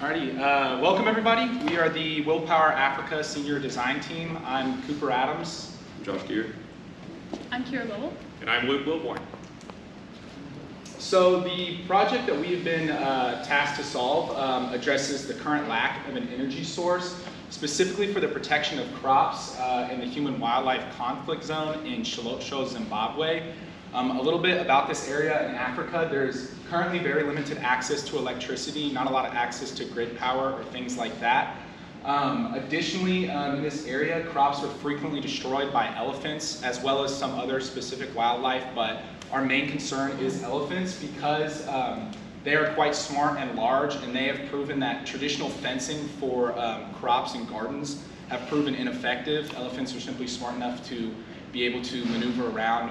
Alrighty, welcome everybody. We are the Willpower Africa Senior Design Team. I'm Cooper Adams. I'm Josh Gear. I'm Kira Lowell. And I'm Luke Wilborn. So the project that we have been tasked to solve addresses the current lack of an energy source, specifically for the protection of crops in the human-wildlife conflict zone in Shilotso, Zimbabwe. A little bit about this area in Africa. There's currently very limited access to electricity, not a lot of access to grid power or things like that. Additionally, in this area, crops are frequently destroyed by elephants as well as some other specific wildlife, but our main concern is elephants because they are quite smart and large, and they have proven that traditional fencing for crops and gardens have proven ineffective. Elephants are simply smart enough to be able to maneuver around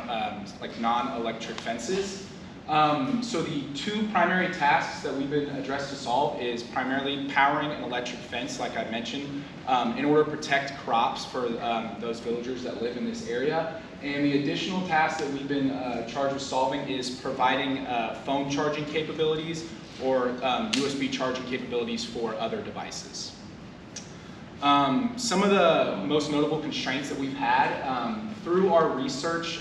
like non-electric fences. So the two primary tasks that we've been addressed to solve is primarily powering an electric fence, like I mentioned, in order to protect crops for those villagers that live in this area. And the additional task that we've been charged with solving is providing phone charging capabilities or USB charging capabilities for other devices. Some of the most notable constraints that we've had through our research,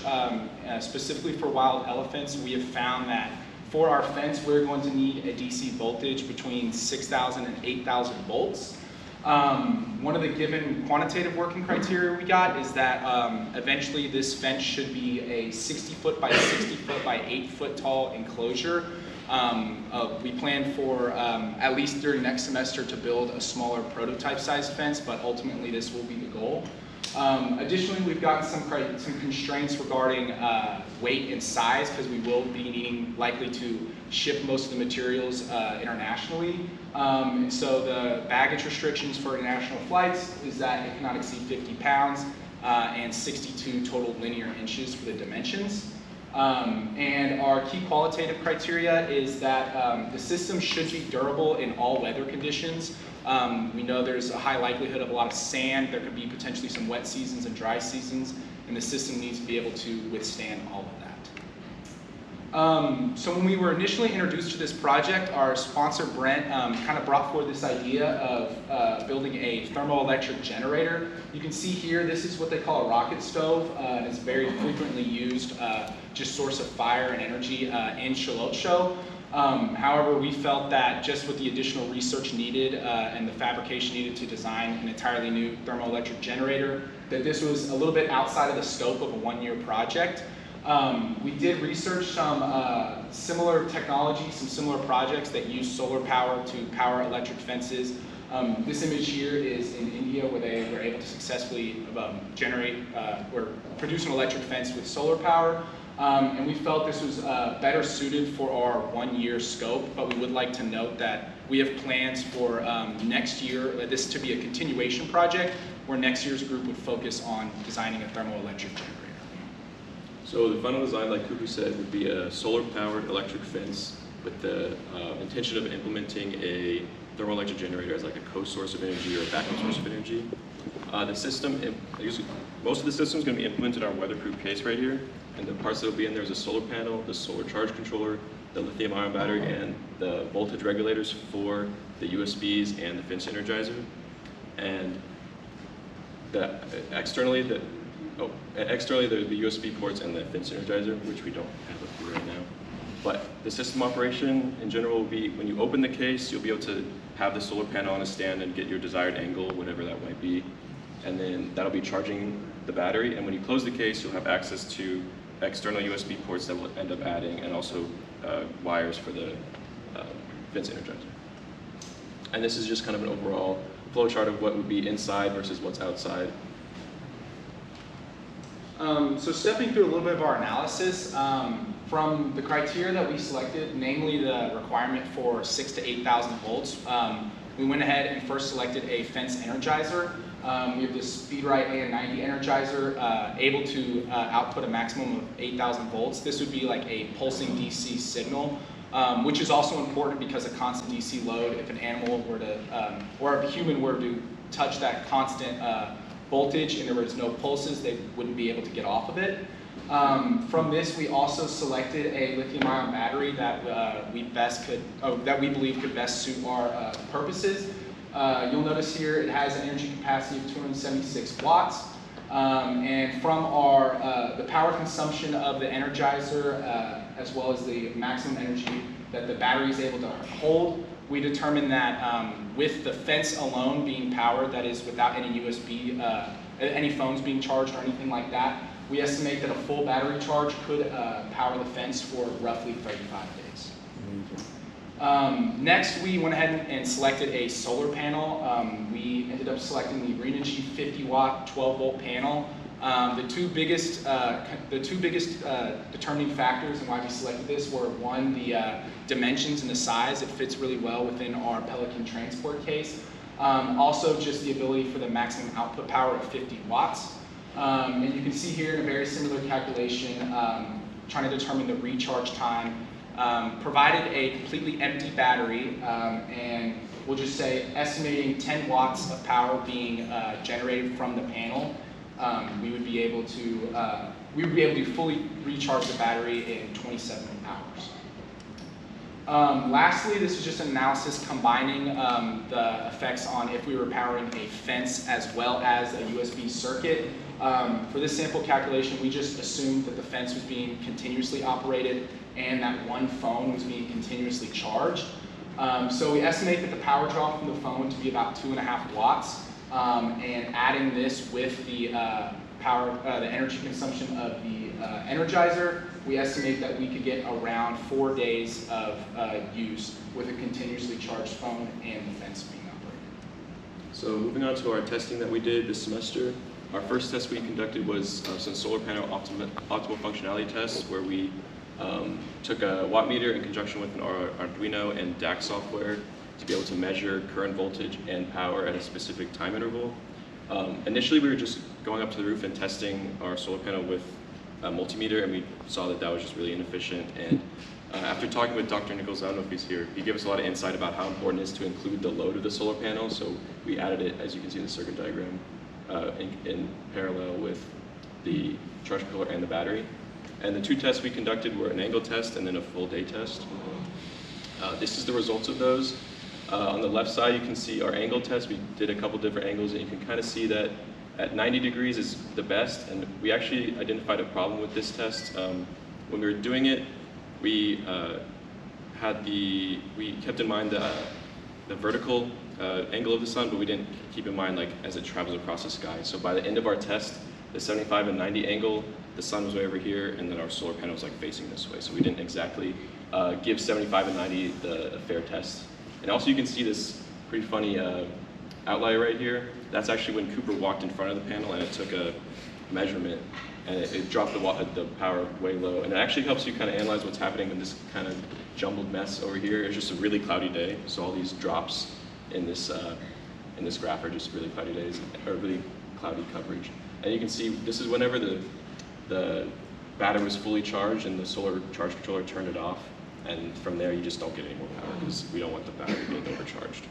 specifically for wild elephants, we have found that for our fence, we're going to need a DC voltage between 6,000 and 8,000 volts. One of the given quantitative working criteria we got is that eventually this fence should be a 60-foot by 60-foot by 8-foot tall enclosure. We plan for, at least during next semester, to build a smaller prototype-sized fence, but ultimately this will be the goal. Additionally, we've gotten some constraints regarding weight and size, because we will be needing likely to ship most of the materials internationally. And so the baggage restrictions for international flights is that it cannot exceed 50 pounds and 62 total linear inches for the dimensions. And our key qualitative criteria is that the system should be durable in all weather conditions. We know there's a high likelihood of a lot of sand. There could be potentially some wet seasons and dry seasons, and the system needs to be able to withstand all of that. So when we were initially introduced to this project, our sponsor Brent kind of brought forward this idea of building a thermoelectric generator. You can see here, this is what they call a rocket stove, and it's very frequently used just source of fire and energy in Shilotso. However, we felt that just with the additional research needed and the fabrication needed to design an entirely new thermoelectric generator, that this was a little bit outside of the scope of a one-year project. We did research some similar technology, some similar projects that use solar power to power electric fences. This image here is in India, where they were able to successfully produce an electric fence with solar power. And we felt this was better suited for our one-year scope, but we would like to note that we have plans for next year, this to be a continuation project, where next year's group would focus on designing a thermoelectric generator. So the final design, like Cooper said, would be a solar-powered electric fence with the intention of implementing a thermoelectric generator as like a co-source of energy or a backup source of energy. The system, most of the system is going to be implemented on a weatherproof case right here. And the parts that will be in there is a solar panel, the solar charge controller, the lithium-ion battery, and the voltage regulators for the USBs and the fence energizer. And externally, the USB ports and the fence energizer, which we don't have up here right now. But the system operation in general will be, when you open the case, you'll be able to have the solar panel on a stand and get your desired angle, whatever that might be. And then that'll be charging the battery. And when you close the case, you'll have access to external USB ports that will end up adding, and also wires for the fence energizer. And this is just kind of an overall flow chart of what would be inside versus what's outside. So stepping through a little bit of our analysis, from the criteria that we selected, namely the requirement for 6,000 to 8,000 volts, we went ahead and first selected a fence energizer. We have this SpeedRite AN90 energizer able to output a maximum of 8,000 volts. This would be like a pulsing DC signal, which is also important because a constant DC load, if an animal were to, or a human were to touch that constant voltage and there was no pulses, they wouldn't be able to get off of it. From this, we also selected a lithium-ion battery that we believe could best suit our purposes. You'll notice here it has an energy capacity of 276 watts. And from the power consumption of the Energizer, as well as the maximum energy that the battery is able to hold, we determined that with the fence alone being powered, that is without any USB, any phones being charged or anything like that, we estimate that a full battery charge could power the fence for roughly 35 days. Next, we went ahead and selected a solar panel. We ended up selecting the Green Energy 50-watt, 12-volt panel. The two biggest determining factors and why we selected this were, one, the dimensions and the size. It fits really well within our Pelican transport case. Also, just the ability for the maximum output power of 50 watts. And you can see here in a very similar calculation, trying to determine the recharge time. Provided a completely empty battery, and we'll just say estimating 10 watts of power being generated from the panel, we would be able to fully recharge the battery in 27 hours. Lastly, this is just an analysis combining the effects on if we were powering a fence as well as a USB circuit. For this sample calculation, we just assumed that the fence was being continuously operated and that one phone was being continuously charged. So we estimate that the power draw from the phone to be about 2.5 watts, and adding this with the the energy consumption of the Energizer, we estimate that we could get around 4 days of use with a continuously charged phone and the fence being operated. So moving on to our testing that we did this semester, our first test we conducted was some solar panel optimal functionality tests, where we took a watt meter in conjunction with an Arduino and DAC software to be able to measure current voltage and power at a specific time interval. Initially, we were just going up to the roof and testing our solar panel with a multimeter, and we saw that that was just really inefficient. And after talking with Dr. Nichols, I don't know if he's here, he gave us a lot of insight about how important it is to include the load of the solar panel. So we added it, as you can see in the circuit diagram, in parallel with the charge controller and the battery. And the two tests we conducted were an angle test and then a full day test. This is the results of those. On the left side, you can see our angle test. We did a couple different angles, and you can kind of see that at 90 degrees is the best. And we actually identified a problem with this test. When we were doing it, we kept in mind the vertical angle of the sun, but we didn't keep in mind like as it travels across the sky. So by the end of our test, the 75 and 90 angle, the sun was way over here, and then our solar panel was like facing this way. So we didn't exactly give 75 and 90 the fair test. And also you can see this pretty funny outlier right here. That's actually when Cooper walked in front of the panel and it took a measurement, and it dropped the power way low. And it actually helps you kind of analyze what's happening in this kind of jumbled mess over here. It's just a really cloudy day, so all these drops in this graph are just really cloudy days, or really cloudy coverage. And you can see this is whenever the battery was fully charged and the solar charge controller turned it off. And from there, you just don't get any more power because we don't want the battery being overcharged.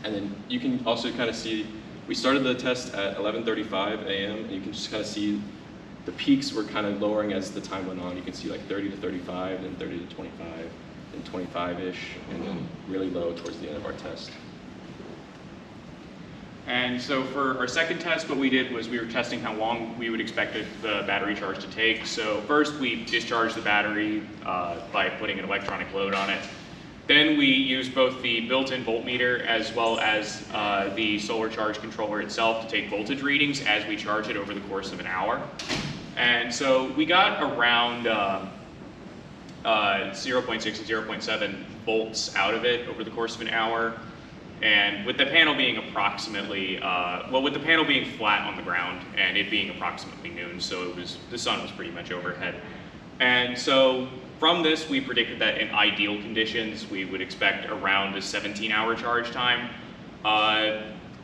And then you can also kind of see, we started the test at 11:35 a.m. and you can just kind of see the peaks were kind of lowering as the time went on. You can see like 30 to 35, then 30 to 25, then 25-ish, and then really low towards the end of our test. And so for our second test, what we did was we were testing how long we would expect the battery charge to take. So first we discharged the battery by putting an electronic load on it. Then we used both the built-in voltmeter as well as the solar charge controller itself to take voltage readings as we charge it over the course of an hour. And so we got around 0.6 and 0.7 volts out of it over the course of an hour. And with the panel being approximately, with the panel being flat on the ground and it being approximately noon, so the sun was pretty much overhead. And so from this, we predicted that in ideal conditions, we would expect around a 17-hour charge time.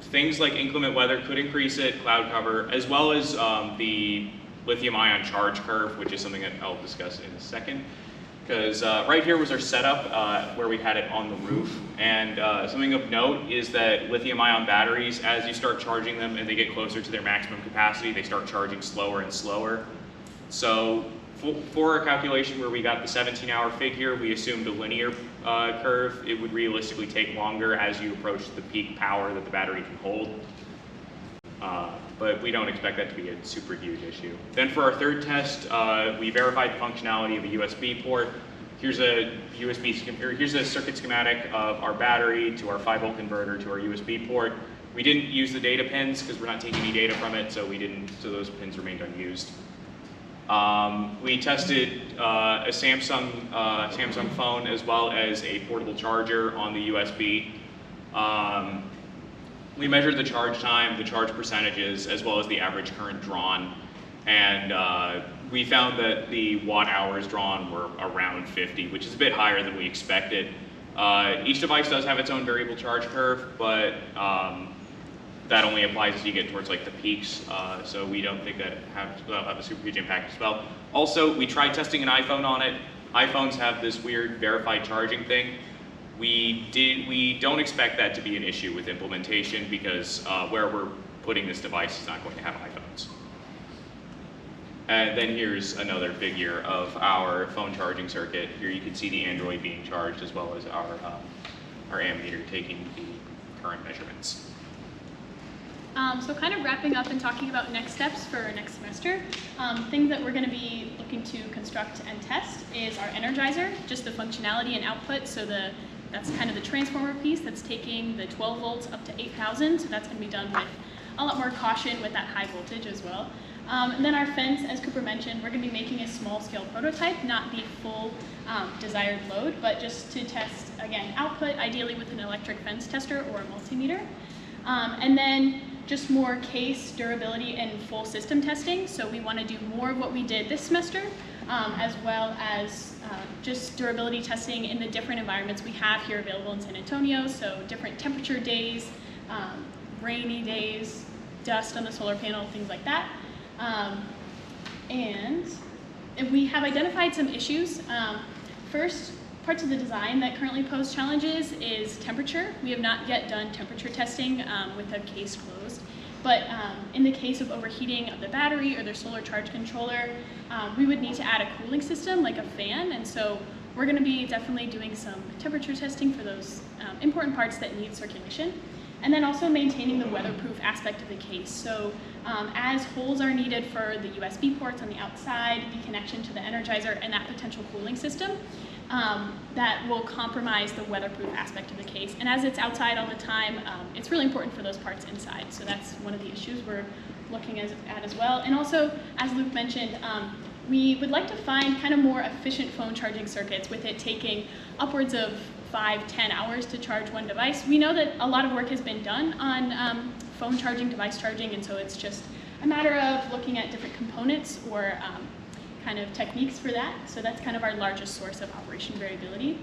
Things like inclement weather could increase it, cloud cover, as well as the lithium-ion charge curve, which is something that I'll discuss in a second. Because right here was our setup where we had it on the roof. And something of note is that lithium-ion batteries, as you start charging them and they get closer to their maximum capacity, they start charging slower and slower. So for a calculation where we got the 17-hour figure, we assumed a linear curve. It would realistically take longer as you approach the peak power that the battery can hold. But we don't expect that to be a super huge issue. Then for our third test, we verified the functionality of a USB port. Here's a circuit schematic of our battery to our 5-volt converter to our USB port. We didn't use the data pins because we're not taking any data from it, so those pins remained unused. We tested a Samsung phone as well as a portable charger on the USB. We measured the charge time, the charge percentages, as well as the average current drawn, and we found that the watt hours drawn were around 50, which is a bit higher than we expected. Each device does have its own variable charge curve, but that only applies as you get towards like the peaks, so we don't think that will have a super huge impact as well. Also, we tried testing an iPhone on it. iPhones have this weird verified charging thing. We don't expect that to be an issue with implementation because where we're putting this device is not going to have iPhones. And then here's another figure of our phone charging circuit. Here you can see the Android being charged as well as our ammeter taking the current measurements. So kind of wrapping up and talking about next steps for next semester, things that we're going to be looking to construct and test is our energizer, just the functionality and output. So that's kind of the transformer piece that's taking the 12 volts up to 8,000. So that's going to be done with a lot more caution with that high voltage as well. And then our fence, as Cooper mentioned, we're going to be making a small scale prototype, not the full desired load, but just to test, again, output, ideally with an electric fence tester or a multimeter. And then just more case, durability, and full system testing. So we want to do more of what we did this semester, as well as just durability testing in the different environments we have here available in San Antonio. So different temperature days, rainy days, dust on the solar panel, things like that. And we have identified some issues. First, parts of the design that currently pose challenges is temperature. We have not yet done temperature testing with the case closed. But in the case of overheating of the battery or the solar charge controller, we would need to add a cooling system like a fan. And so we're going to be definitely doing some temperature testing for those important parts that need circulation. And then also maintaining the weatherproof aspect of the case. So as holes are needed for the USB ports on the outside, the connection to the energizer, and that potential cooling system, that will compromise the weatherproof aspect of the case. And as it's outside all the time, it's really important for those parts inside. So that's one of the issues we're looking at as well. And also, as Luke mentioned, we would like to find kind of more efficient phone charging circuits with it taking upwards of 5-10 hours to charge one device. We know that a lot of work has been done on phone charging, device charging, and so it's just a matter of looking at different components or kind of techniques for that. So that's kind of our largest source of operation variability.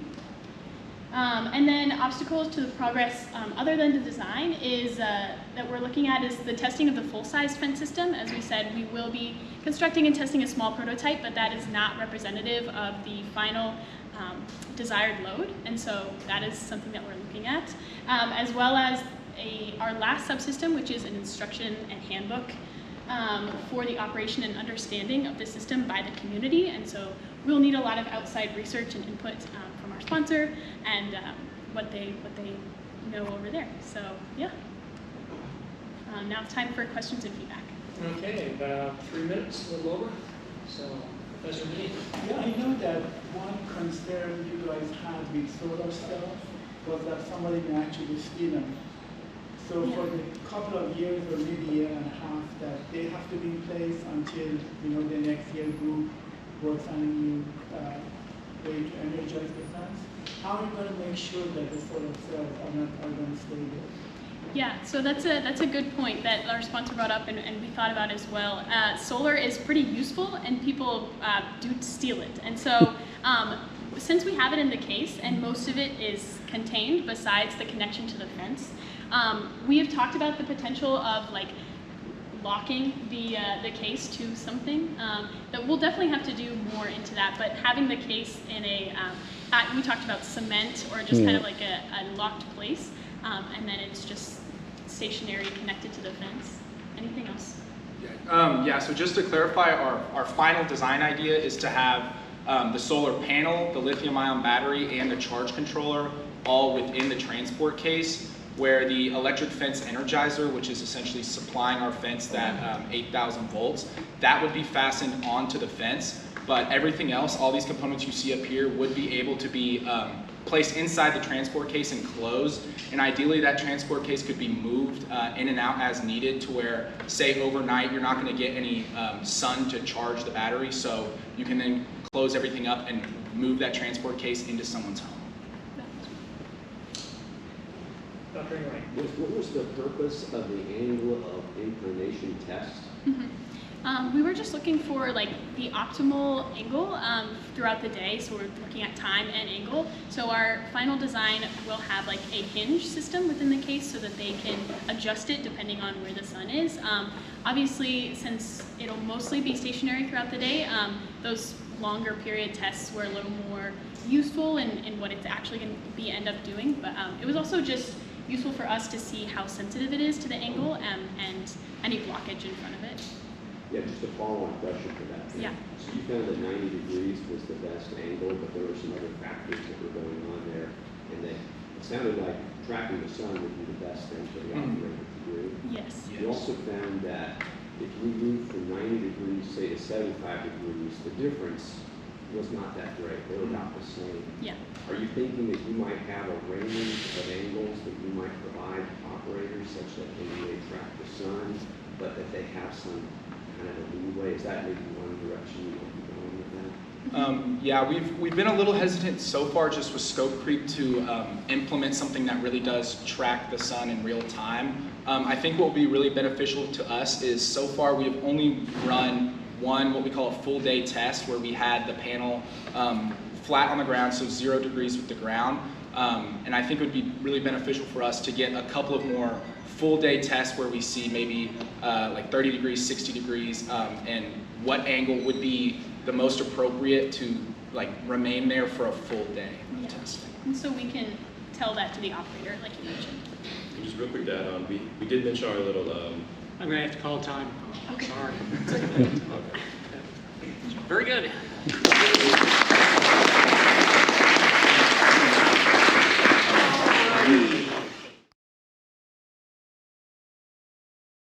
And then obstacles to the progress other than the design is that we're looking at is the testing of the full-size fence system. As we said, we will be constructing and testing a small prototype, but that is not representative of the final desired load, and so that is something that we're looking at, as well as our last subsystem, which is an instruction and handbook for the operation and understanding of the system by the community, and so we'll need a lot of outside research and input from our sponsor and what they know over there. So yeah, now it's time for questions and feedback. Okay, about 3 minutes, a little over. So, Professor Lee. Yeah, I know that one concern you guys had with solar stuff was that somebody may actually steal them. So for the couple of years or maybe a year and a half that they have to be in place until the next year group works on a new way to energize the fence. How are you going to make sure that the solar cells are going to stay there? Yeah, so that's a good point that our sponsor brought up and we thought about as well. Solar is pretty useful and people do steal it. And so since we have it in the case and most of it is contained besides the connection to the fence, we have talked about the potential of like locking the case to something. That we'll definitely have to do more into that, but having the case in a, we talked about cement or just kind of like a locked place, and then it's just stationary connected to the fence. Anything else? Yeah, so just to clarify, our final design idea is to have the solar panel, the lithium-ion battery, and the charge controller all within the transport case, where the electric fence energizer, which is essentially supplying our fence that 8,000 volts, that would be fastened onto the fence. But everything else, all these components you see up here, would be able to be placed inside the transport case and closed. And ideally, that transport case could be moved in and out as needed, to where, say, overnight, you're not going to get any sun to charge the battery. So you can then close everything up and move that transport case into someone's home. Dr. Ingram. What was the purpose of the angle of inclination test? We were just looking for like the optimal angle throughout the day, so we're looking at time and angle. So our final design will have like a hinge system within the case so that they can adjust it depending on where the sun is. Obviously, since it'll mostly be stationary throughout the day, those longer period tests were a little more useful in what it's actually going to be end up doing. But it was also just useful for us to see how sensitive it is to the angle and any blockage in front of it. Yeah, just a follow-on question for that. Yeah. So you found that 90 degrees was the best angle, but there were some other factors that were going on there, and that it sounded like tracking the sun would be the best thing for the operator to do. Yes. You also found that if you moved from 90 degrees, say, to 75 degrees, the difference was not that great. They were about the same. Yeah. Are you thinking that you might have a range of angles that you might provide operators such that they may track the sun, but that they have some kind of a leeway? Is that maybe one direction you might be going with that? Yeah, we've been a little hesitant so far just with scope creep to implement something that really does track the sun in real time. I think what will be really beneficial to us is, so far we have only run one, what we call a full day test, where we had the panel flat on the ground, so 0 degrees with the ground. And I think it would be really beneficial for us to get a couple of more full day tests where we see maybe like 30 degrees, 60 degrees, and what angle would be the most appropriate to like remain there for a full day of testing. And so we can tell that to the operator, like you mentioned. And just real quick to add on, we did mention our little I'm going to have to call time. Okay. Sorry. okay. Very good.